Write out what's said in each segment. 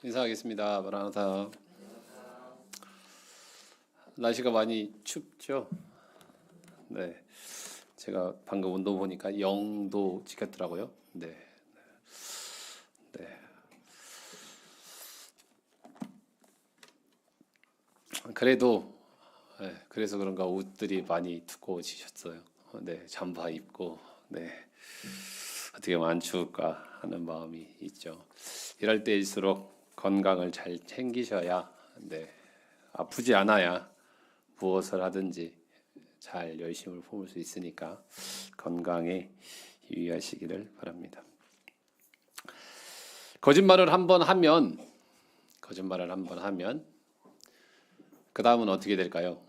인사하겠습니다. 마라나타. 날씨가 많이 춥죠? 네. 제가 방금 온도 보니까 0도 찍혔더라고요. 네. 네. 그래도 그래서 그런가 옷들이 많이 두꺼워지셨어요. 네. 잠바 입고 네. 어떻게 하면 안 추울까 하는 마음이 있죠. 이럴 때일수록 건강을 잘 챙기셔야 네. 아프지 않아야 무엇을 하든지 잘 열심을 품을 수 있으니까 건강에 유의하시기를 바랍니다. 거짓말을 한 번 하면 그 다음은 어떻게 될까요?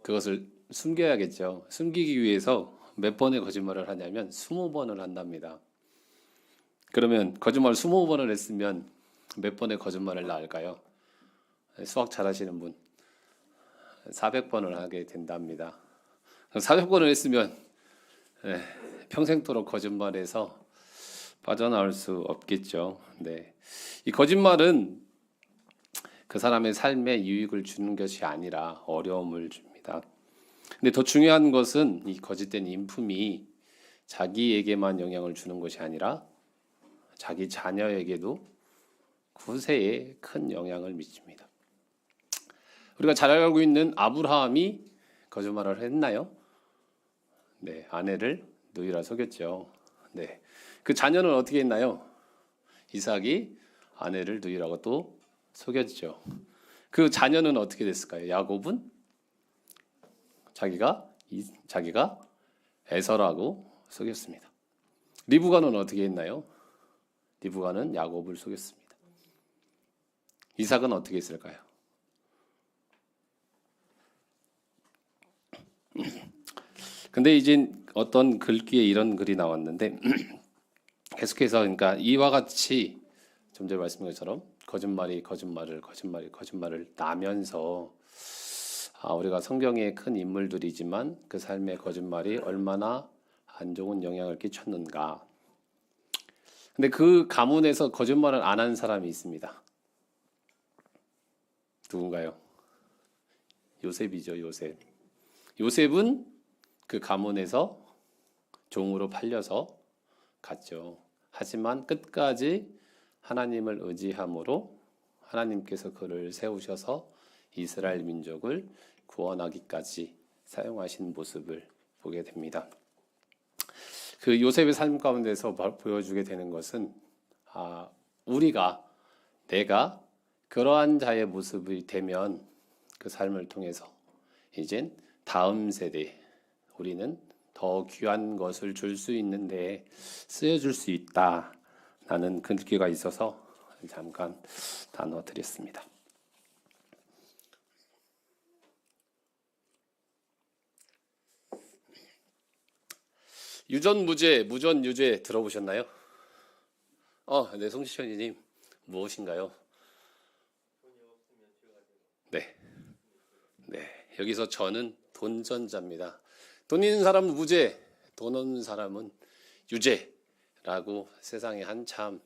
그것을 숨겨야겠죠. 숨기기 위해서 몇 번의 거짓말을 하냐면 20번을 한답니다. 그러면 거짓말을 20번을 했으면 몇 번의 거짓말을 나을까요? 수학 잘하시는 분 400번을 하게 된답니다. 400번을 했으면 평생토록 거짓말에서 빠져나올 수 없겠죠. 네. 이 거짓말은 그 사람의 삶에 유익을 주는 것이 아니라 어려움을 줍니다. 근데 더 중요한 것은 이 거짓된 인품이 자기에게만 영향을 주는 것이 아니라 자기 자녀에게도 구세에 큰 영향을 미칩니다. 우리가 잘 알고 있는 아브라함이 거짓말을 했나요? 네, 아내를 누이라 속였죠. 네, 그 자녀는 어떻게 했나요? 이삭이 아내를 누이라고 또 속였죠. 그 자녀는 어떻게 됐을까요? 야곱은 자기가 에서라고 속였습니다. 리브가는 어떻게 했나요? 리브가는 야곱을 속였습니다. 이삭은 어떻게 했을까요? 근데 이제 어떤 글귀에 이런 글이 나왔는데 계속해서 그러니까 이와 같이 좀 전에 말씀드린 것처럼 거짓말을 나면서 우리가 성경의 큰 인물들이지만 그 삶의 거짓말이 얼마나 안 좋은 영향을 끼쳤는가. 근데 그 가문에서 거짓말을 안 한 사람이 있습니다. 누군가요? 요셉이죠, 요셉. 요셉은 그 가문에서 종으로 팔려서 갔죠. 하지만 끝까지 하나님을 의지함으로 하나님께서 그를 세우셔서 이스라엘 민족을 구원하기까지 사용하신 모습을 보게 됩니다. 그 요셉의 삶 가운데서 보여주게 되는 것은 내가 그러한 자의 모습이 되면 그 삶을 통해서 이젠 다음 세대 우리는 더 귀한 것을 줄 수 있는데 쓰여줄 수 있다라는 글귀가 있어서 잠깐 단어 드렸습니다. 유전무죄, 무전유죄 들어보셨나요? 네, 송시현이님 무엇인가요? 네, 여기서 저는 돈전자입니다. 돈 있는 사람은 무죄, 돈 없는 사람은 유죄라고 세상에 한참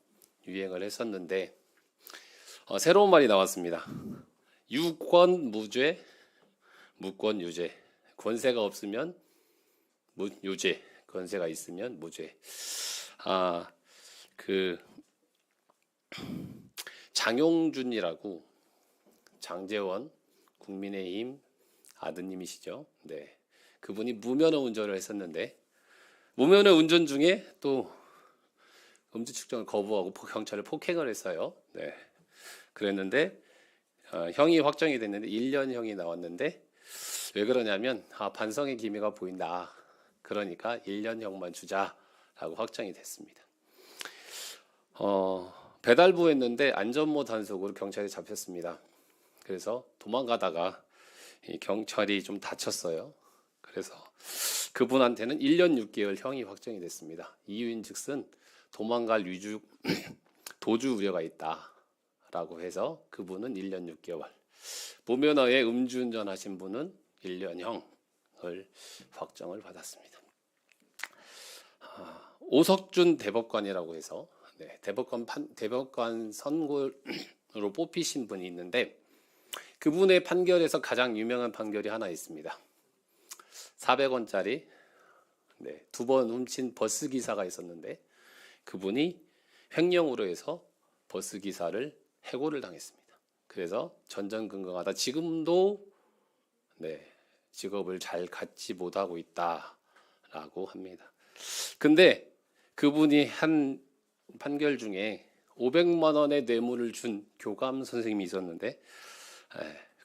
유행을 했었는데 새로운 말이 나왔습니다. 유권 무죄, 무권 유죄. 권세가 없으면 유죄, 권세가 있으면 무죄. 장용준이라고 장제원 국민의힘 아드님이시죠. 네, 그분이 무면허 운전을 했었는데 무면허 운전 중에 또 음주 측정을 거부하고 경찰을 폭행을 했어요. 네, 그랬는데 형이 확정이 됐는데 1년형이 나왔는데 왜 그러냐면 반성의 기미가 보인다. 그러니까 1년형만 주자라고 확정이 됐습니다. 배달부 했는데 안전모 단속으로 경찰에 잡혔습니다. 그래서 도망가다가 경찰이 좀 다쳤어요. 그래서 그분한테는 1년 6개월 형이 확정이 됐습니다. 이유인즉슨 도망갈 도주 우려가 있다라고 해서 그분은 1년 6개월. 무면허에 음주운전 하신 분은 1년형을 확정을 받았습니다. 오석준 대법관이라고 해서 대법관 선고로 뽑히신 분이 있는데 그분의 판결에서 가장 유명한 판결이 하나 있습니다. 400원짜리 2번 훔친 버스 기사가 있었는데 그분이 횡령으로 해서 버스 기사를 해고를 당했습니다. 그래서 전전긍긍하다 지금도 직업을 잘 갖지 못하고 있다라고 합니다. 근데 그분이 한 판결 중에 500만 원의 뇌물을 준 교감 선생님이 있었는데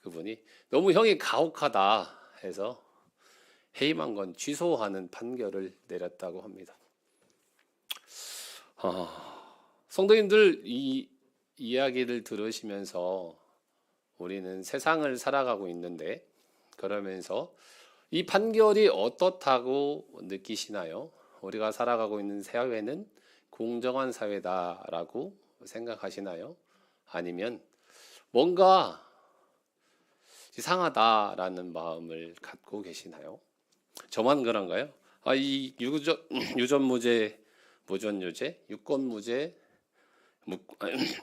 그분이 너무 형이 가혹하다 해서 해임한 건 취소하는 판결을 내렸다고 합니다. 성도님들 이 이야기를 들으시면서 우리는 세상을 살아가고 있는데 그러면서 이 판결이 어떻다고 느끼시나요? 우리가 살아가고 있는 사회는 공정한 사회다라고 생각하시나요? 아니면 뭔가 이상하다라는 마음을 갖고 계시나요? 저만 그런가요? 이 유전무죄, 무전유죄, 유권무죄,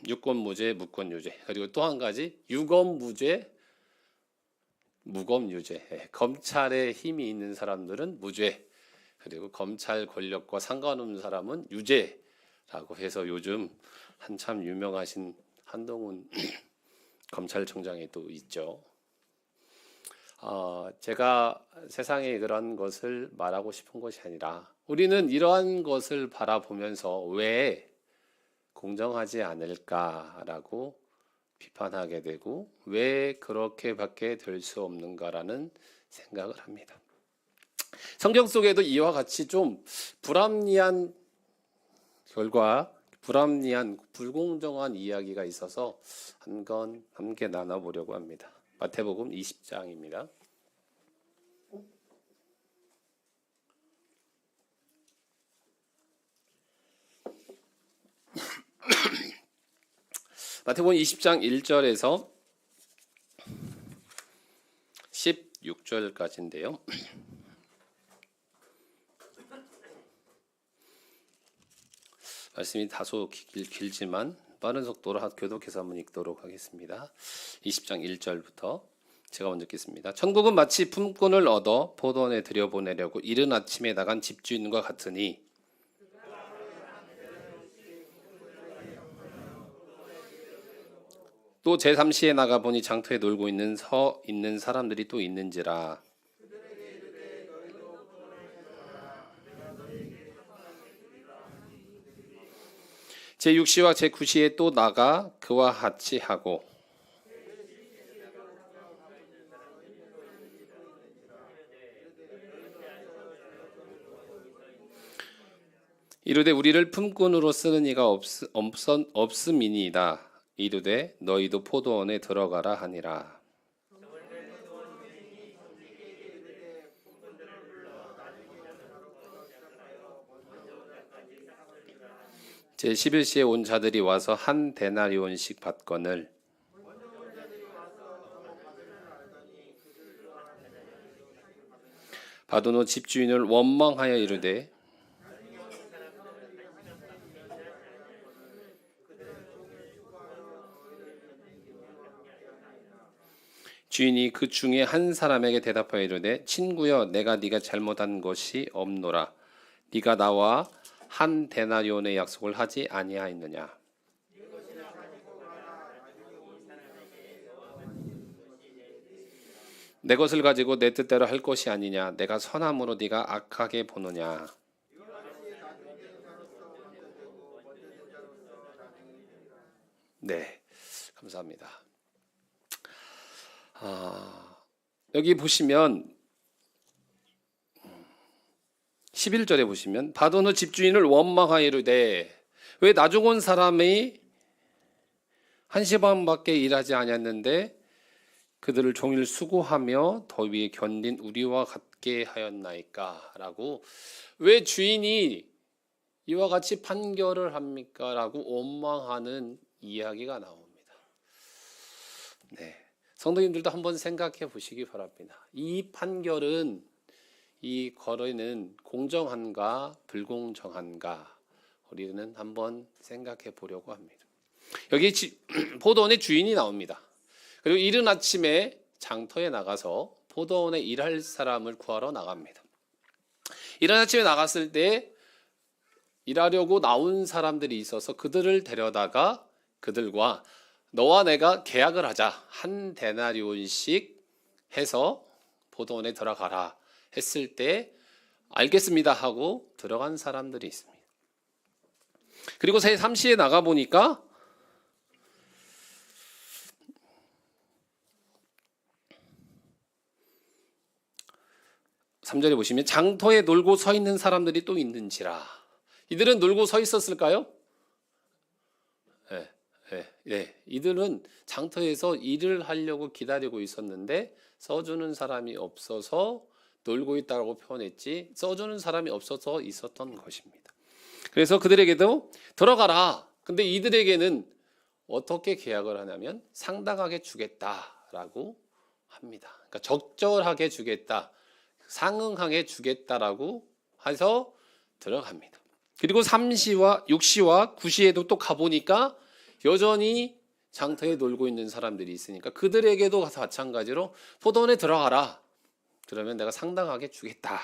유권무죄, 무권유죄, 그리고 또 한 가지 유검무죄, 무검유죄. 검찰에 힘이 있는 사람들은 무죄, 그리고 검찰 권력과 상관없는 사람은 유죄라고 해서 요즘 한참 유명하신 한동훈 검찰총장이 또 있죠. 제가 세상에 그런 것을 말하고 싶은 것이 아니라 우리는 이러한 것을 바라보면서 왜 공정하지 않을까라고 비판하게 되고 왜 그렇게밖에 될 수 없는가라는 생각을 합니다. 성경 속에도 이와 같이 좀 불합리한 결과, 불합리한 불공정한 이야기가 있어서 함께 나눠보려고 합니다. 마태복음 20장입니다. 마태복음 20장 1절에서 16절까지인데요. 말씀이 다소 길지만 빠른 속도로 교독해서 한번 읽도록 하겠습니다. 20장 1절부터 제가 먼저 읽겠습니다. 천국은 마치 품꾼을 얻어 포도원에 들여보내려고 이른 아침에 나간 집주인과 같으니 또 제3시에 나가보니 장터에 놀고 있는 사람들이 또 있는지라. 제6시와 제9시에 또 나가 그와 같이 하고 이르되 우리를 품꾼으로 쓰는 이가 없음이니이다. 이르되 너희도 포도원에 들어가라 하니라. 제11시에 온 자들이 와서 한 데나리온씩 받거늘 받은 후 집주인을 원망하여 이르되 주인이 그 중에 한 사람에게 대답하여 이르되 친구여 내가 네가 잘못한 것이 없노라. 네가 나와 한 데나리온의 약속을 하지 아니하였느냐. 내 것을 가지고 내 뜻대로 할 것이 아니냐. 내가 선함으로 네가 악하게 보느냐. 네, 감사합니다. 여기 보시면 11절에 보시면 받은 후 집주인을 원망하여 이르되 왜 나중 온 사람이 1시 반밖에 일하지 아니었는데 그들을 종일 수고하며 더위에 견딘 우리와 같게 하였나이까? 라고 왜 주인이 이와 같이 판결을 합니까? 라고 원망하는 이야기가 나옵니다. 네, 성도님들도 한번 생각해 보시기 바랍니다. 이 판결은 이 거래는 공정한가 불공정한가 우리는 한번 생각해 보려고 합니다. 여기 포도원의 주인이 나옵니다. 그리고 이른 아침에 장터에 나가서 포도원에 일할 사람을 구하러 나갑니다. 이른 아침에 나갔을 때 일하려고 나온 사람들이 있어서 그들을 데려다가 그들과 너와 내가 계약을 하자. 한 데나리온씩 해서 포도원에 들어가라 했을 때 알겠습니다 하고 들어간 사람들이 있습니다. 그리고 새 3시에 나가보니까 3절에 보시면 장터에 놀고 서 있는 사람들이 또 있는지라. 이들은 놀고 서 있었을까요? 네. 이들은 장터에서 일을 하려고 기다리고 있었는데 써주는 사람이 없어서 놀고 있다고 표현했지 써주는 사람이 없어서 있었던 것입니다. 그래서 그들에게도 들어가라. 근데 이들에게는 어떻게 계약을 하냐면 상당하게 주겠다라고 합니다. 그러니까 적절하게 주겠다, 상응하게 주겠다라고 해서 들어갑니다. 그리고 3시와 6시와 9시에도 또 가보니까 여전히 장터에 놀고 있는 사람들이 있으니까 그들에게도 가서 마찬가지로 포도원에 들어가라. 그러면 내가 상당하게 주겠다.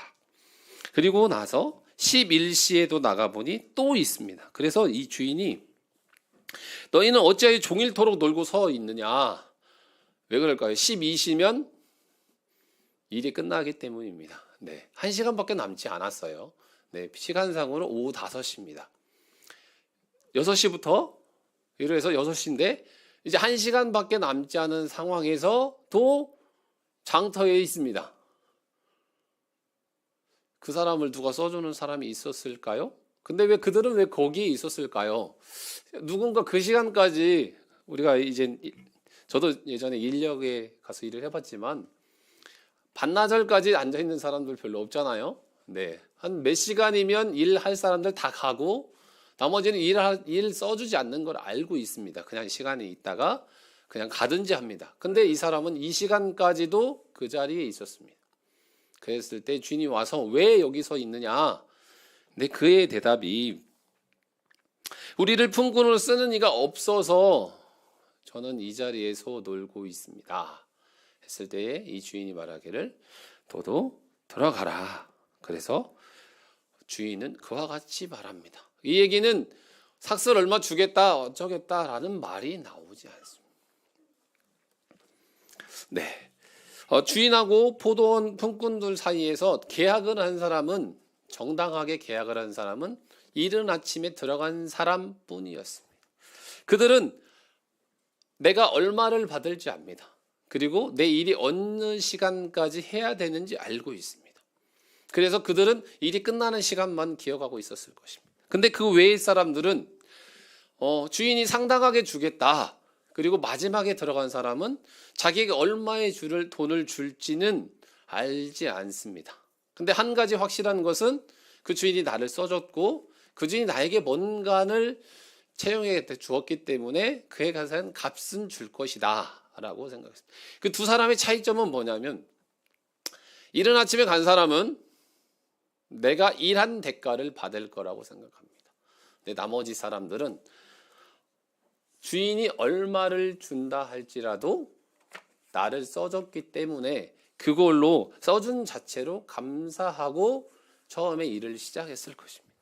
그리고 나서 11시에도 나가보니 또 있습니다. 그래서 이 주인이 너희는 어찌하여 종일토록 놀고 서 있느냐. 왜 그럴까요? 12시면 일이 끝나기 때문입니다. 네, 1시간밖에 남지 않았어요. 네, 시간상으로 오후 5시입니다. 6시부터 예를 들어서 6시인데 이제 1시간밖에 남지 않은 상황에서 또 장터에 있습니다. 그 사람을 누가 써주는 사람이 있었을까요? 근데 왜 그들은 왜 거기에 있었을까요? 누군가 그 시간까지 우리가 이제 저도 예전에 인력에 가서 일을 해봤지만 반나절까지 앉아있는 사람들 별로 없잖아요. 네, 한 몇 시간이면 일할 사람들 다 가고 나머지는 일 써주지 않는 걸 알고 있습니다. 그냥 시간이 있다가 그냥 가든지 합니다. 근데 이 사람은 이 시간까지도 그 자리에 있었습니다. 그랬을 때 주인이 와서 왜 여기서 있느냐? 근데 그의 대답이 우리를 품꾼으로 쓰는 이가 없어서 저는 이 자리에서 놀고 있습니다. 했을 때에 이 주인이 말하기를 너도 들어가라. 그래서 주인은 그와 같이 말합니다. 이 얘기는 삭슬 얼마 주겠다 어쩌겠다라는 말이 나오지 않습니다. 네, 주인하고 포도원 품꾼들 사이에서 계약을 한 사람은 정당하게 계약을 한 사람은 이른 아침에 들어간 사람뿐이었습니다. 그들은 내가 얼마를 받을지 압니다. 그리고 내 일이 어느 시간까지 해야 되는지 알고 있습니다. 그래서 그들은 일이 끝나는 시간만 기억하고 있었을 것입니다. 근데 그 외의 사람들은 주인이 상당하게 주겠다. 그리고 마지막에 들어간 사람은 자기에게 얼마의 돈을 줄지는 알지 않습니다. 근데 한 가지 확실한 것은 그 주인이 나를 써줬고 그 주인이 나에게 뭔가를 채용해 주었기 때문에 그에 가서는 값은 줄 것이다 라고 생각했습니다. 그 두 사람의 차이점은 뭐냐면 이른 아침에 간 사람은 내가 일한 대가를 받을 거라고 생각합니다. 근데 나머지 사람들은 주인이 얼마를 준다 할지라도 나를 써줬기 때문에 그걸로 써준 자체로 감사하고 처음에 일을 시작했을 것입니다.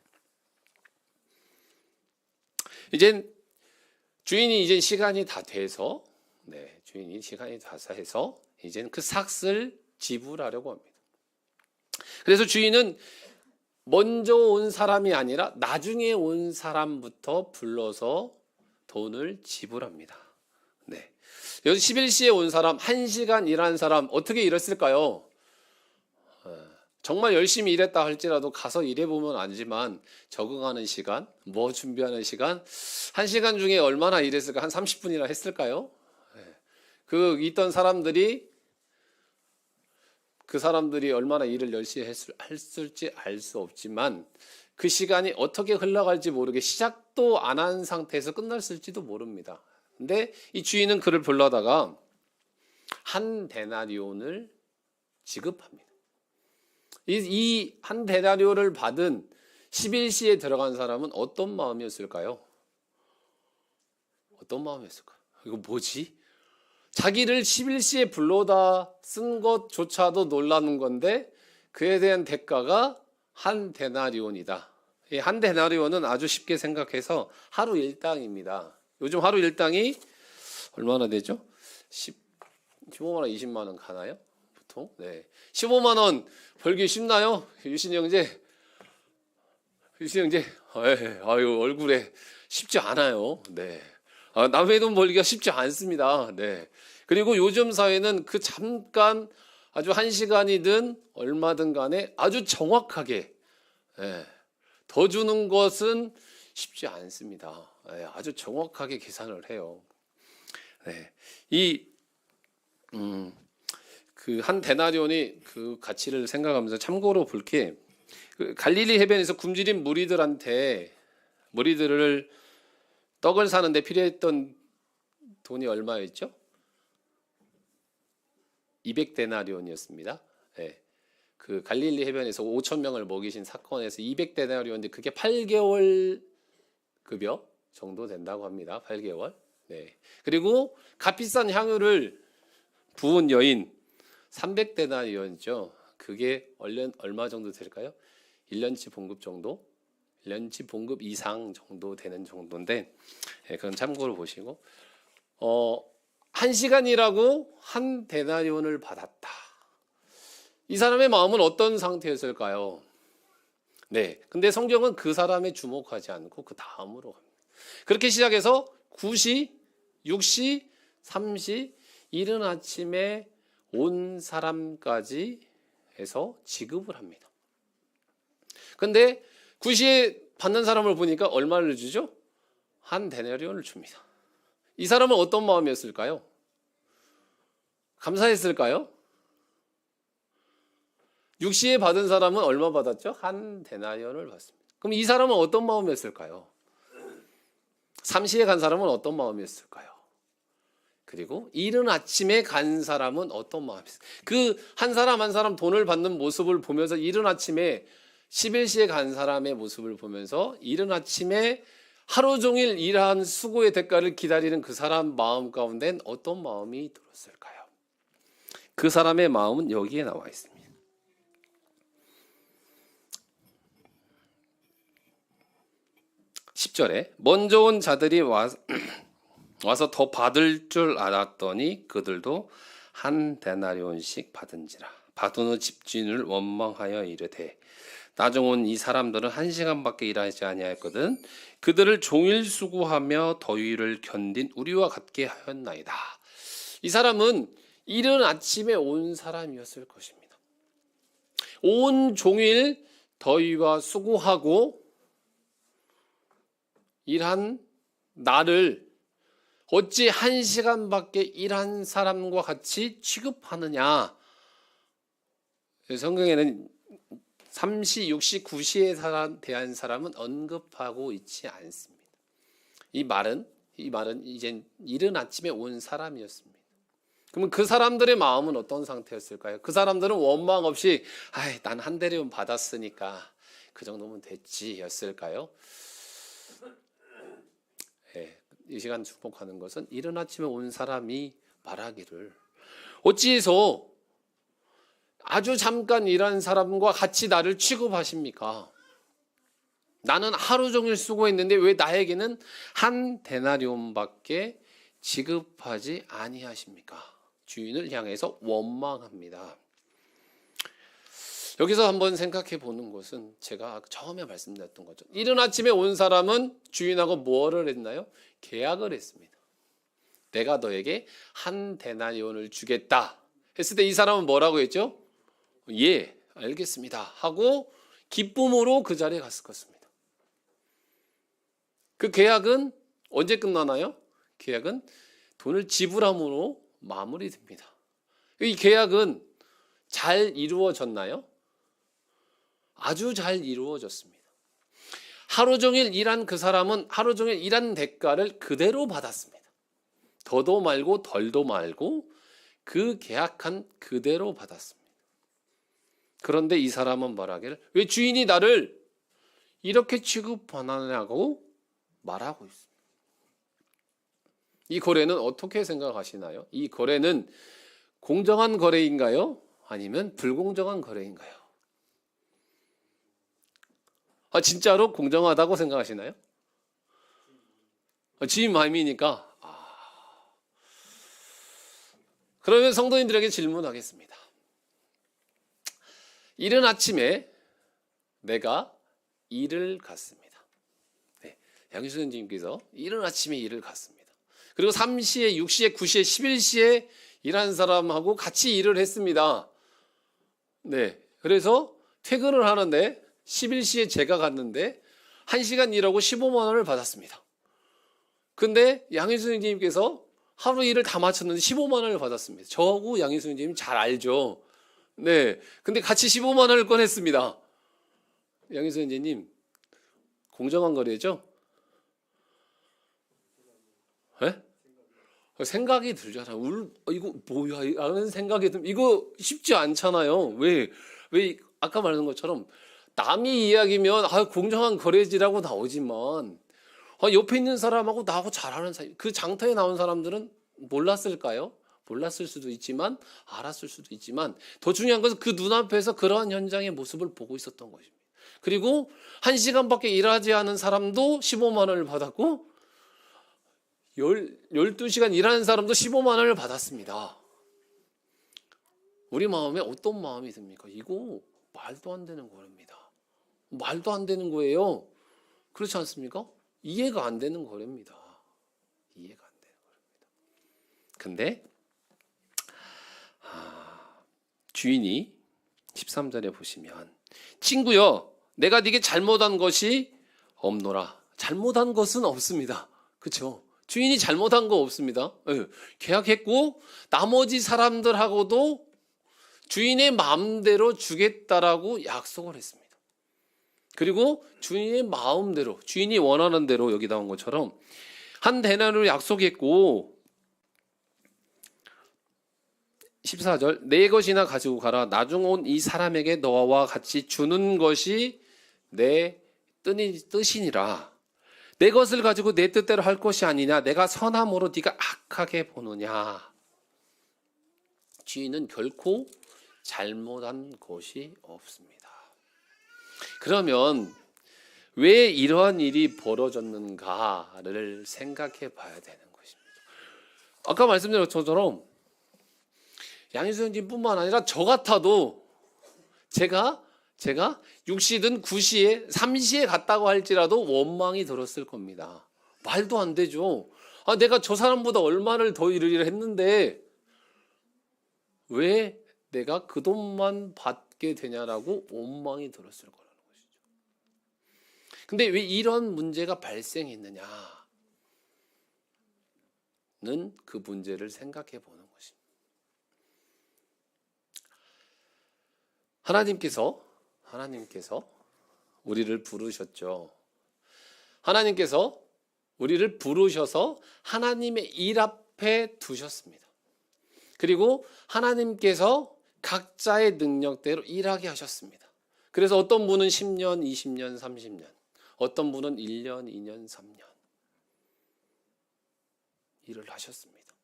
주인이 시간이 다 돼서 주인이 시간이 다 해서 이제 그 삭슬 지불하려고 합니다. 그래서 주인은 먼저 온 사람이 아니라 나중에 온 사람부터 불러서 돈을 지불합니다. 네. 여기 11시에 온 사람, 1시간 일한 사람 어떻게 일했을까요? 정말 열심히 일했다 할지라도 가서 일해보면 알지만 적응하는 시간, 뭐 준비하는 시간, 1시간 중에 얼마나 일했을까? 한 30분이나 했을까요? 그 있던 사람들이 그 사람들이 얼마나 일을 열심히 했을지 알 수 없지만 그 시간이 어떻게 흘러갈지 모르게 시작도 안 한 상태에서 끝났을지도 모릅니다. 근데 이 주인은 그를 불러다가 한 데나리온을 지급합니다. 이 한 데나리온을 받은 11시에 들어간 사람은 어떤 마음이었을까요? 어떤 마음이었을까요? 이거 뭐지? 자기를 11시에 불러다 쓴 것조차도 놀라는 건데 그에 대한 대가가 한 데나리온이다. 이 한 데나리온은 아주 쉽게 생각해서 하루 일당입니다. 요즘 하루 일당이 얼마나 되죠? 15만 원, 20만 원 가나요? 보통? 네. 15만 원 벌기 쉽나요? 유신이 형제? 아유, 얼굴에 쉽지 않아요. 네. 남의 돈 벌기가 쉽지 않습니다. 네. 그리고 요즘 사회는 그 잠깐 아주 1시간이든 얼마든 간에 아주 정확하게, 더 주는 것은 쉽지 않습니다. 아주 정확하게 계산을 해요. 그 한 데나리온이 그 가치를 생각하면서 참고로 볼 게, 그 갈릴리 해변에서 굶주린 무리들을 떡을 사는데 필요했던 돈이 얼마였죠? 200데나리온이었습니다. 그 갈릴리 해변에서 5천 명을 먹이신 사건에서 200데나리온인데 그게 8개월 급여 정도 된다고 합니다. 8개월. 그리고 값비싼 향유를 부은 여인 300데나리온이죠. 그게 얼마 정도 될까요? 1년치 봉급 정도? 1년치 봉급 이상 정도 되는 정도인데, 그건 참고로 보시고, 1시간이라고 한 데나리온을 받았다. 이 사람의 마음은 어떤 상태였을까요? 근데 성경은 그 사람에 주목하지 않고 그 다음으로 갑니다. 그렇게 시작해서 9시, 6시, 3시, 이른 아침에 온 사람까지 해서 지급을 합니다. 근데 9시에 받는 사람을 보니까 얼마를 주죠? 한 데나리온을 줍니다. 이 사람은 어떤 마음이었을까요? 감사했을까요? 6시에 받은 사람은 얼마 받았죠? 한 데나리온을 받습니다. 그럼 이 사람은 어떤 마음이었을까요? 3시에 간 사람은 어떤 마음이었을까요? 그리고 이른 아침에 간 사람은 어떤 마음이었을까요? 그 한 사람 한 사람 돈을 받는 모습을 보면서 이른 아침에 11시에 간 사람의 모습을 보면서 이른 아침에 하루 종일 일한 수고의 대가를 기다리는 그 사람 마음 가운데는 어떤 마음이 들었을까요? 그 사람의 마음은 여기에 나와 있습니다. 10절에 먼저 온 자들이 와서 더 받을 줄 알았더니 그들도 한 데나리온씩 받은지라. 받은 후 집주인을 원망하여 이르되 나중 온 이 사람들은 1시간밖에 일하지 아니하였거든 그들을 종일 수고하며 더위를 견딘 우리와 같게 하였나이다. 이 사람은 이른 아침에 온 사람이었을 것입니다. 온 종일 더위와 수고하고 일한 나를 어찌 1시간밖에 일한 사람과 같이 취급하느냐. 성경에는 3시, 6시, 9시에 대한 사람은 언급하고 있지 않습니다. 이 말은 이젠 이른 아침에 온 사람이었습니다. 그러면 그 사람들의 마음은 어떤 상태였을까요? 그 사람들은 원망 없이 난 한 데나리온 받았으니까 그 정도면 됐지 였을까요? 이 시간 주목하는 것은 이른 아침에 온 사람이 말하기를 어찌해서 아주 잠깐 일한 사람과 같이 나를 취급하십니까? 나는 하루 종일 수고했는데 왜 나에게는 한 데나리온밖에 지급하지 아니하십니까? 주인을 향해서 원망합니다. 여기서 한번 생각해 보는 것은 제가 처음에 말씀드렸던 거죠. 이른 아침에 온 사람은 주인하고 뭐를 했나요? 계약을 했습니다. 내가 너에게 한 데나리온을 주겠다 했을 때 이 사람은 뭐라고 했죠? 예, 알겠습니다 하고 기쁨으로 그 자리에 갔을 것입니다. 그 계약은 언제 끝나나요? 계약은 돈을 지불함으로 마무리됩니다. 이 계약은 잘 이루어졌나요? 아주 잘 이루어졌습니다. 하루 종일 일한 그 사람은 하루 종일 일한 대가를 그대로 받았습니다. 더도 말고 덜도 말고 그 계약한 그대로 받았습니다. 그런데 이 사람은 말하기를 왜 주인이 나를 이렇게 취급하느냐고 말하고 있습니다. 이 거래는 어떻게 생각하시나요? 이 거래는 공정한 거래인가요? 아니면 불공정한 거래인가요? 진짜로 공정하다고 생각하시나요? 주인 마음이니까. 그러면 성도님들에게 질문하겠습니다. 이른 아침에 내가 일을 갔습니다. 네, 양희수 선생님께서 이른 아침에 일을 갔습니다. 그리고 3시에, 6시에, 9시에, 11시에 일하는 사람하고 같이 일을 했습니다. 네, 그래서 퇴근을 하는데 11시에 제가 갔는데 1시간 일하고 15만 원을 받았습니다. 근데 양희수 선생님께서 하루 일을 다 마쳤는데 15만 원을 받았습니다. 저하고 양희수 선생님 잘 알죠? 네, 근데 같이 15만 원을 꺼냈습니다. 양희수 선생님, 공정한 거래죠? 네? 생각이 들잖아요. 이거 뭐야? 라는 생각이 들. 이거 쉽지 않잖아요. 왜 아까 말한 것처럼 남이 이야기면 공정한 거래지라고 나오지만 옆에 있는 사람하고 나하고 잘하는 사이, 그 장터에 나온 사람들은 몰랐을까요? 몰랐을 수도 있지만 알았을 수도 있지만 더 중요한 것은 그 눈앞에서 그러한 현장의 모습을 보고 있었던 것입니다. 그리고 1시간밖에 일하지 않은 사람도 15만 원을 받았고 12시간 일하는 사람도 15만 원을 받았습니다. 우리 마음에 어떤 마음이 듭니까? 이거 말도 안 되는 거랍니다. 말도 안 되는 거예요. 그렇지 않습니까? 이해가 안 되는 거랍니다. 이해가 안 되는 거랍니다. 근데 주인이 13절에 보시면 친구여 내가 네게 잘못한 것이 없노라. 잘못한 것은 없습니다. 그렇죠? 주인이 잘못한 거 없습니다. 네. 계약했고 나머지 사람들하고도 주인의 마음대로 주겠다라고 약속을 했습니다. 그리고 주인의 마음대로, 주인이 원하는 대로 여기 나온 것처럼 한 데나리를 약속했고 14절 내 것이나 가지고 가라. 나중 온 이 사람에게 너와 같이 주는 것이 내 뜻이니라. 내 것을 가지고 내 뜻대로 할 것이 아니냐. 내가 선함으로 네가 악하게 보느냐. 주인은 결코 잘못한 것이 없습니다. 그러면 왜 이러한 일이 벌어졌는가를 생각해 봐야 되는 것입니다. 아까 말씀드린 것처럼 양희수 선생님뿐만 아니라 저 같아도 제가 6시든 9시에 3시에 갔다고 할지라도 원망이 들었을 겁니다. 말도 안 되죠. 내가 저 사람보다 얼마를 더 일을 했는데 왜 내가 그 돈만 받게 되냐라고 원망이 들었을 거라는 것이죠. 근데 왜 이런 문제가 발생했느냐는 그 문제를 생각해 보는 것입니다. 하나님께서 우리를 부르셨죠. 하나님께서 우리를 부르셔서 하나님의 일 앞에 두셨습니다. 그리고 하나님께서 각자의 능력대로 일하게 하셨습니다. 그래서 어떤 분은 10년, 20년, 30년, 어떤 분은 1년, 2년, 3년 일을 하셨습니다.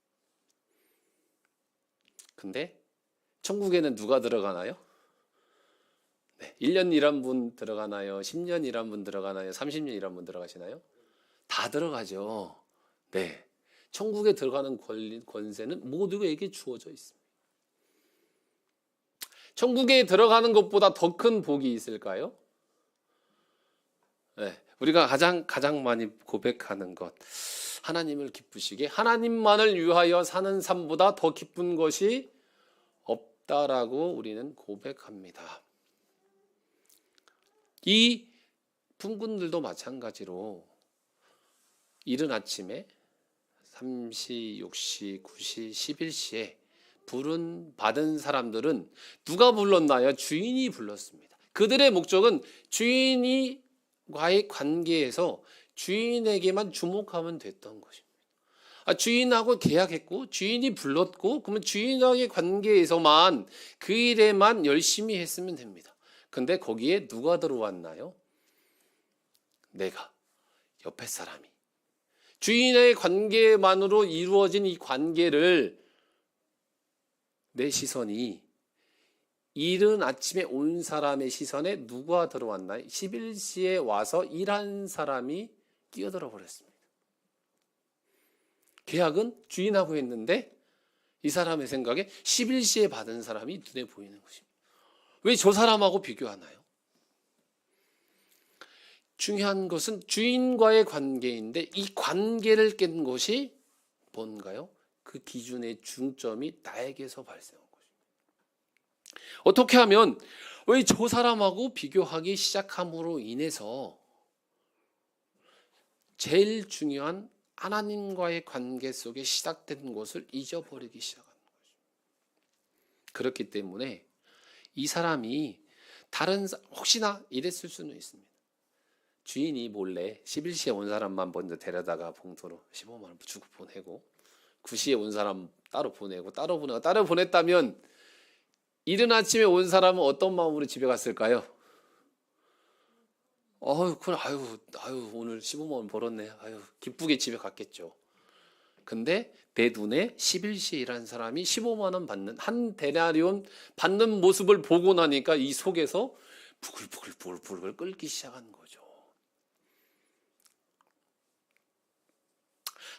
근데 천국에는 누가 들어가나요? 네, 1년 일한 분 들어가나요? 10년 일한 분 들어가나요? 30년 일한 분 들어가시나요? 다 들어가죠. 네, 천국에 들어가는 권세는 모두에게 주어져 있습니다. 천국에 들어가는 것보다 더 큰 복이 있을까요? 네, 우리가 가장 많이 고백하는 것, 하나님을 기쁘시게 하나님만을 위하여 사는 삶보다 더 기쁜 것이 없다라고 우리는 고백합니다. 이 품꾼들도 마찬가지로 이른 아침에 3시, 6시, 9시, 11시에 받은 사람들은 누가 불렀나요? 주인이 불렀습니다. 그들의 목적은 주인과의 관계에서 주인에게만 주목하면 됐던 것입니다. 주인하고 계약했고 주인이 불렀고 그러면 주인과의 관계에서만 그 일에만 열심히 했으면 됩니다. 근데 거기에 누가 들어왔나요? 내가, 옆에 사람이. 주인의 관계만으로 이루어진 이 관계를 내 시선이 이른 아침에 온 사람의 시선에 누가 들어왔나요? 11시에 와서 일한 사람이 끼어들어 버렸습니다. 계약은 주인하고 했는데 이 사람의 생각에 11시에 받은 사람이 눈에 보이는 것입니다. 왜 저 사람하고 비교하나요? 중요한 것은 주인과의 관계인데 이 관계를 깬 것이 뭔가요? 그 기준의 중점이 나에게서 발생한 것입니다. 어떻게 하면 왜 저 사람하고 비교하기 시작함으로 인해서 제일 중요한 하나님과의 관계 속에 시작된 것을 잊어버리기 시작하는 거죠. 그렇기 때문에 이 사람이 혹시나 이랬을 수는 있습니다. 주인이 몰래 11시에 온 사람만 먼저 데려다가 봉투로 15만 원 주고 보내고 9시에 온 사람 따로 보내고 따로 보냈다면 이른 아침에 온 사람은 어떤 마음으로 집에 갔을까요? 아유 오늘 15만 원 벌었네. 아유 기쁘게 집에 갔겠죠. 근데 내 눈에 11시에 일한 사람이 15만 원 받는 한 데나리온 받는 모습을 보고 나니까 이 속에서 부글부글 끓기 시작한 거죠.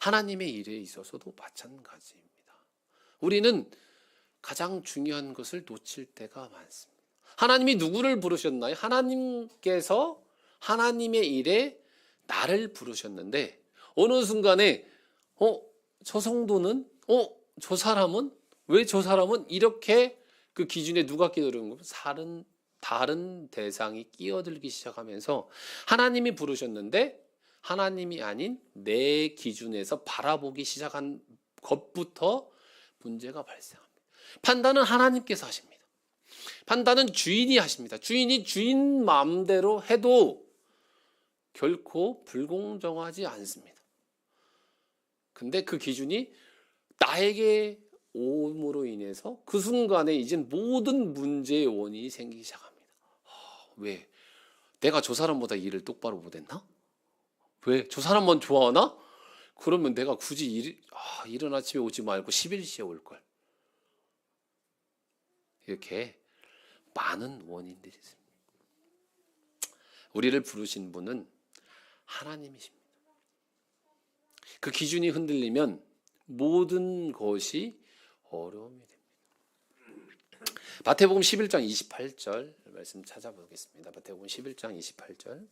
하나님의 일에 있어서도 마찬가지입니다. 우리는 가장 중요한 것을 놓칠 때가 많습니다. 하나님이 누구를 부르셨나요? 하나님께서 하나님의 일에 나를 부르셨는데 어느 순간에 저 성도는 저 사람은 왜 저 사람은 이렇게 그 기준에 누가 끼어드는 거예요? 다른 대상이 끼어들기 시작하면서 하나님이 부르셨는데 하나님이 아닌 내 기준에서 바라보기 시작한 것부터 문제가 발생합니다. 판단은 하나님께서 하십니다. 판단은 주인이 하십니다. 주인이 주인 마음대로 해도 결코 불공정하지 않습니다. 근데 그 기준이 나에게 옴으로 인해서 그 순간에 이제 모든 문제의 원인이 생기기 시작합니다. 왜? 내가 저 사람보다 일을 똑바로 못했나? 왜? 저 사람만 좋아하나? 그러면 내가 굳이 이른 아침에 오지 말고 11시에 올 걸. 이렇게 많은 원인들이 있습니다. 우리를 부르신 분은 하나님이십니다. 그 기준이 흔들리면 모든 것이 어려움이 됩니다. 마태복음 11장 28절 말씀 찾아보겠습니다. 마태복음 11장 28절.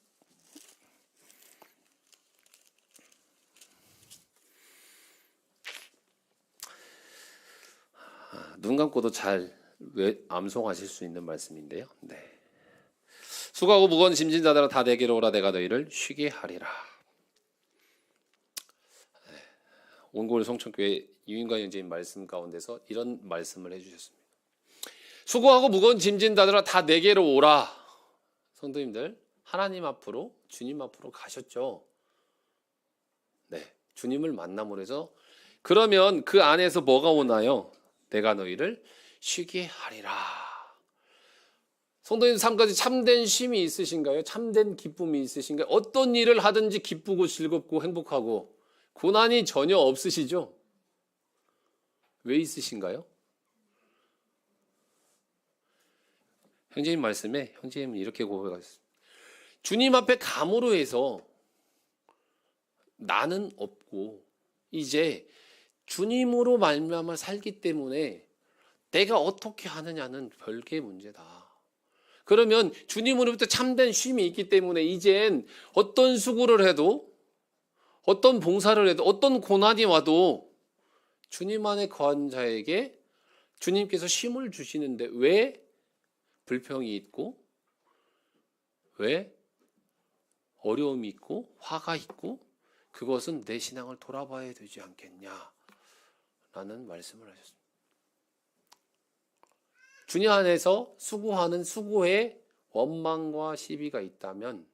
눈 감고도 잘 암송하실 수 있는 말씀인데요. 네. 수고하고 무거운 짐진 자들아 다 내게로 오라 내가 너희를 쉬게 하리라. 네. 온골 성천교회 유인관 연재인 말씀 가운데서 이런 말씀을 해주셨습니다. 수고하고 무거운 짐진 자들아 다 내게로 오라. 성도님들 하나님 앞으로 주님 앞으로 가셨죠. 네, 주님을 만남으로 해서 그러면 그 안에서 뭐가 오나요? 내가 너희를 쉬게 하리라. 성도님 삶까지 참된 쉼이 있으신가요? 참된 기쁨이 있으신가요? 어떤 일을 하든지 기쁘고 즐겁고 행복하고 고난이 전혀 없으시죠? 왜 있으신가요? 형제님 말씀에 형제님은 이렇게 고백하셨습니다. 주님 앞에 감으로 해서 나는 없고 이제 주님으로 말미암아 살기 때문에 내가 어떻게 하느냐는 별개의 문제다. 그러면 주님으로부터 참된 쉼이 있기 때문에 이젠 어떤 수고를 해도 어떤 봉사를 해도 어떤 고난이 와도 주님 안에 거한 자에게 주님께서 쉼을 주시는데 왜 불평이 있고 왜 어려움이 있고 화가 있고 그것은 내 신앙을 돌아봐야 되지 않겠냐 라는 말씀을 하셨습니다. 주님 안에서 수고하는 수고에 원망과 시비가 있다면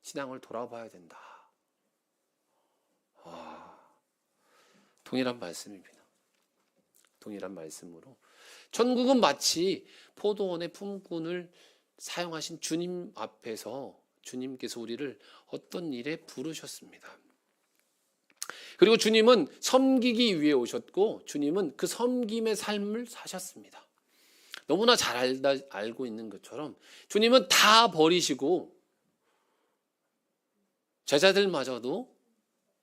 신앙을 돌아봐야 된다. 동일한 말씀입니다. 동일한 말씀으로 천국은 마치 포도원의 품꾼을 사용하신 주님 앞에서 주님께서 우리를 어떤 일에 부르셨습니다. 그리고 주님은 섬기기 위해 오셨고 주님은 그 섬김의 삶을 사셨습니다. 너무나 잘 알고 있는 것처럼 주님은 다 버리시고 제자들마저도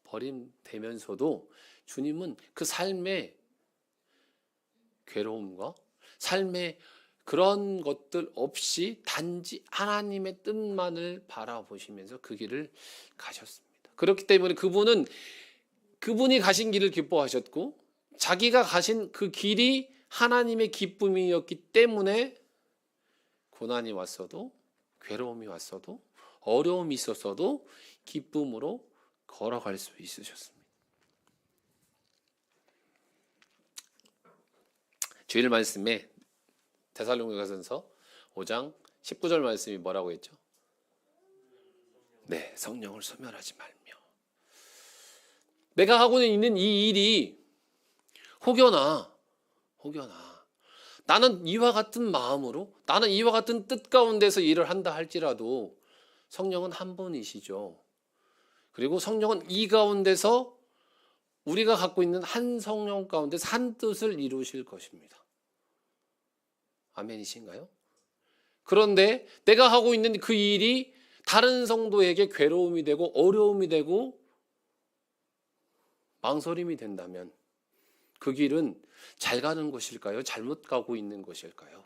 버림되면서도 주님은 그 삶의 괴로움과 삶의 그런 것들 없이 단지 하나님의 뜻만을 바라보시면서 그 길을 가셨습니다. 그렇기 때문에 그분이 가신 길을 기뻐하셨고 자기가 가신 그 길이 하나님의 기쁨이었기 때문에 고난이 왔어도 괴로움이 왔어도 어려움이 있었어도 기쁨으로 걸어갈 수 있으셨습니다. 주일 말씀에 데살로니가전서 5장 19절 말씀이 뭐라고 했죠? 네, 성령을 소멸하지 말며. 내가 하고 있는 이 일이 혹여나 나는 이와 같은 마음으로 나는 이와 같은 뜻 가운데서 일을 한다 할지라도 성령은 한 분이시죠. 그리고 성령은 이 가운데서 우리가 갖고 있는 한 성령 가운데서 한 뜻을 이루실 것입니다. 아멘이신가요? 그런데 내가 하고 있는 그 일이 다른 성도에게 괴로움이 되고 어려움이 되고 망설임이 된다면 그 길은 잘 가는 것일까요? 잘못 가고 있는 것일까요?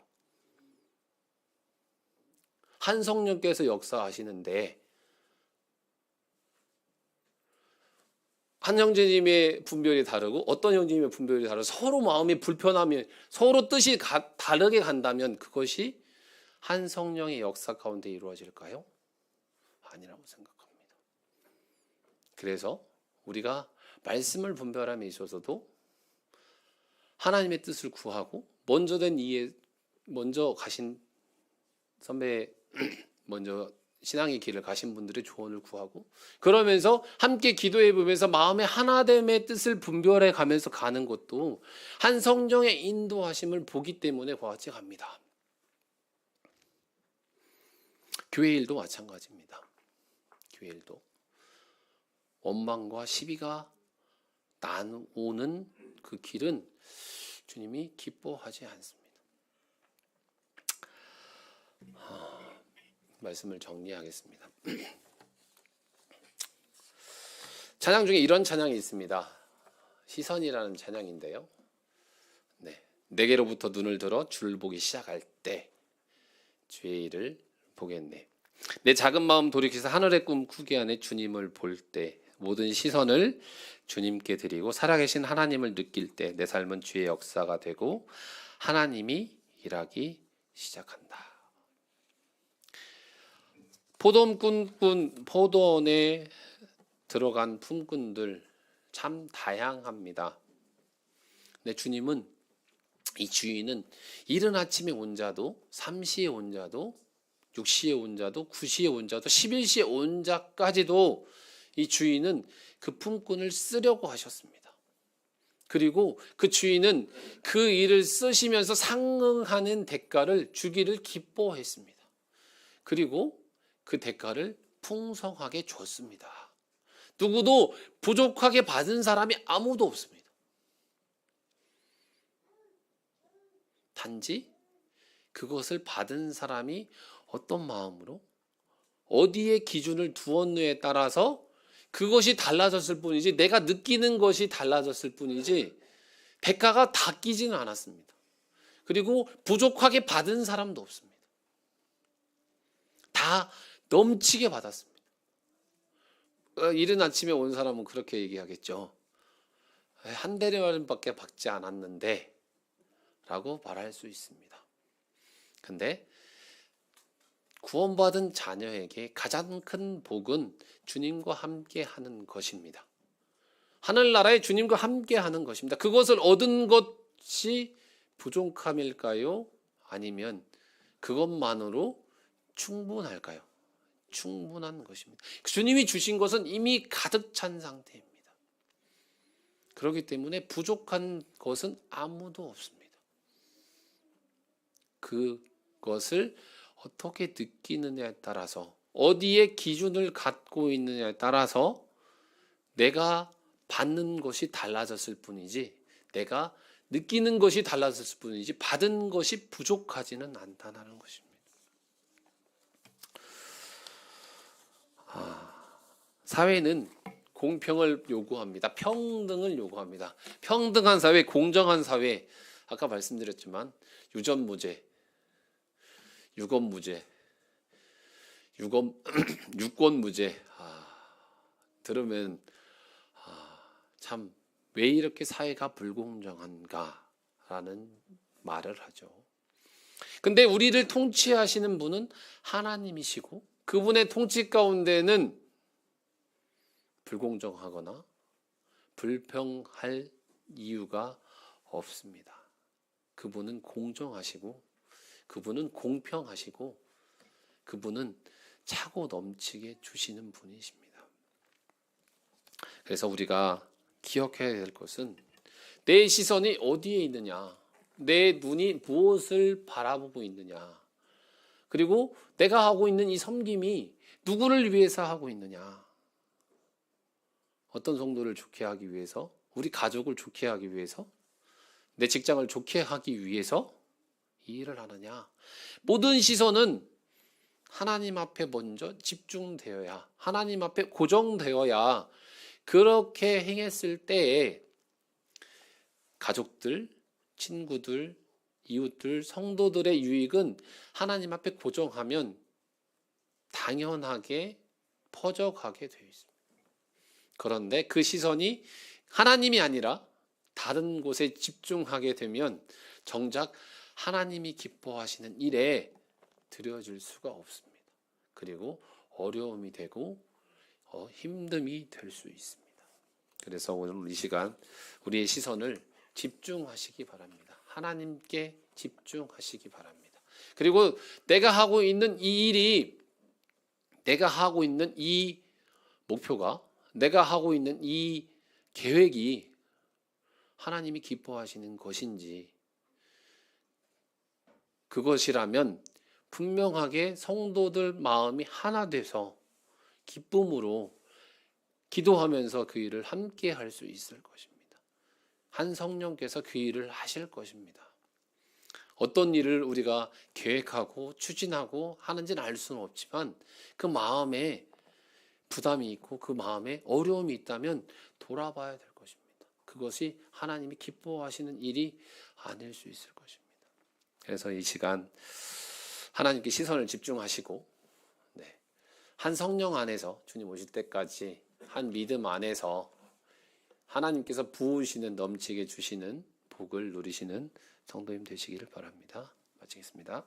한 성령께서 역사하시는데 한 형제님의 분별이 다르고 어떤 형제님의 분별이 다르고 서로 마음이 불편하면 서로 뜻이 다르게 간다면 그것이 한 성령의 역사 가운데 이루어질까요? 아니라고 생각합니다. 그래서 우리가 말씀을 분별함에 있어서도 하나님의 뜻을 구하고 먼저 가신 선배 먼저 신앙의 길을 가신 분들의 조언을 구하고 그러면서 함께 기도해 보면서 마음의 하나됨의 뜻을 분별해 가면서 가는 것도 한 성령의 인도하심을 보기 때문에 그와 같이 갑니다. 교회 일도 마찬가지입니다. 교회 일도 원망과 시비가 나오는 그 길은 주님이 기뻐하지 않습니다. 말씀을 정리하겠습니다. 찬양 중에 이런 찬양이 있습니다. 시선이라는 찬양인데요. 내게로부터 눈을 들어 주를 보기 시작할 때 주의 일을 보겠네. 내 작은 마음 돌이켜서 하늘의 꿈 꾸게 하네. 주님을 볼 때 모든 시선을 주님께 드리고 살아계신 하나님을 느낄 때 내 삶은 주의 역사가 되고 하나님이 일하기 시작한다. 포도원에 들어간 품꾼들 참 다양합니다. 근데 주님은 이 주인은 이른 아침에 온 자도 3시에 온 자도 6시에 온 자도 9시에 온 자도 11시에 온 자까지도 이 주인은 그 품꾼을 쓰려고 하셨습니다. 그리고 그 주인은 그 일을 쓰시면서 상응하는 대가를 주기를 기뻐했습니다. 그리고 그 대가를 풍성하게 줬습니다. 누구도 부족하게 받은 사람이 아무도 없습니다. 단지 그것을 받은 사람이 어떤 마음으로 어디에 기준을 두었느냐에 따라서 그것이 달라졌을 뿐이지 내가 느끼는 것이 달라졌을 뿐이지 대가가 다 끼지는 않았습니다. 그리고 부족하게 받은 사람도 없습니다. 다 넘치게 받았습니다. 이른 아침에 온 사람은 그렇게 얘기하겠죠. 한 대리만밖에 받지 않았는데 라고 말할 수 있습니다. 근데 구원받은 자녀에게 가장 큰 복은 주님과 함께 하는 것입니다. 하늘나라에 주님과 함께 하는 것입니다. 그것을 얻은 것이 부족함일까요? 아니면 그것만으로 충분할까요? 충분한 것입니다. 주님이 주신 것은 이미 가득 찬 상태입니다. 그렇기 때문에 부족한 것은 아무도 없습니다. 그것을 어떻게 느끼느냐에 따라서 어디에 기준을 갖고 있느냐에 따라서 내가 받는 것이 달라졌을 뿐이지, 내가 느끼는 것이 달라졌을 뿐이지 받은 것이 부족하지는 않다는 것입니다. 사회는 공평을 요구합니다. 평등을 요구합니다. 평등한 사회, 공정한 사회. 아까 말씀드렸지만 유전무죄, 유검무죄, 유권무죄. 들으면 참 왜 이렇게 사회가 불공정한가라는 말을 하죠. 근데 우리를 통치하시는 분은 하나님이시고 그분의 통치 가운데는 불공정하거나 불평할 이유가 없습니다. 그분은 공정하시고 그분은 공평하시고 그분은 차고 넘치게 주시는 분이십니다. 그래서 우리가 기억해야 될 것은 내 시선이 어디에 있느냐, 내 눈이 무엇을 바라보고 있느냐, 그리고 내가 하고 있는 이 섬김이 누구를 위해서 하고 있느냐. 어떤 성도를 좋게 하기 위해서, 우리 가족을 좋게 하기 위해서, 내 직장을 좋게 하기 위해서 이 일을 하느냐. 모든 시선은 하나님 앞에 먼저 집중되어야, 하나님 앞에 고정되어야, 그렇게 행했을 때에 가족들, 친구들, 이웃들, 성도들의 유익은 하나님 앞에 고정하면 당연하게 퍼져가게 되어 있습니다. 그런데 그 시선이 하나님이 아니라 다른 곳에 집중하게 되면 정작 하나님이 기뻐하시는 일에 드려질 수가 없습니다. 그리고 어려움이 되고 힘듦이 될 수 있습니다. 그래서 오늘 이 시간 우리의 시선을 집중하시기 바랍니다. 하나님께 집중하시기 바랍니다. 그리고 내가 하고 있는 이 일이, 내가 하고 있는 이 목표가, 내가 하고 있는 이 계획이 하나님이 기뻐하시는 것인지, 그것이라면 분명하게 성도들 마음이 하나 돼서 기쁨으로 기도하면서 그 일을 함께 할 수 있을 것입니다. 한 성령께서 그 일을 하실 것입니다. 어떤 일을 우리가 계획하고 추진하고 하는지는 알 수는 없지만 그 마음에 부담이 있고 그 마음에 어려움이 있다면 돌아봐야 될 것입니다. 그것이 하나님이 기뻐하시는 일이 아닐 수 있을 것입니다. 그래서 이 시간 하나님께 시선을 집중하시고 한 성령 안에서 주님 오실 때까지 한 믿음 안에서 하나님께서 부으시는, 넘치게 주시는 복을 누리시는 성도님 되시기를 바랍니다. 마치겠습니다.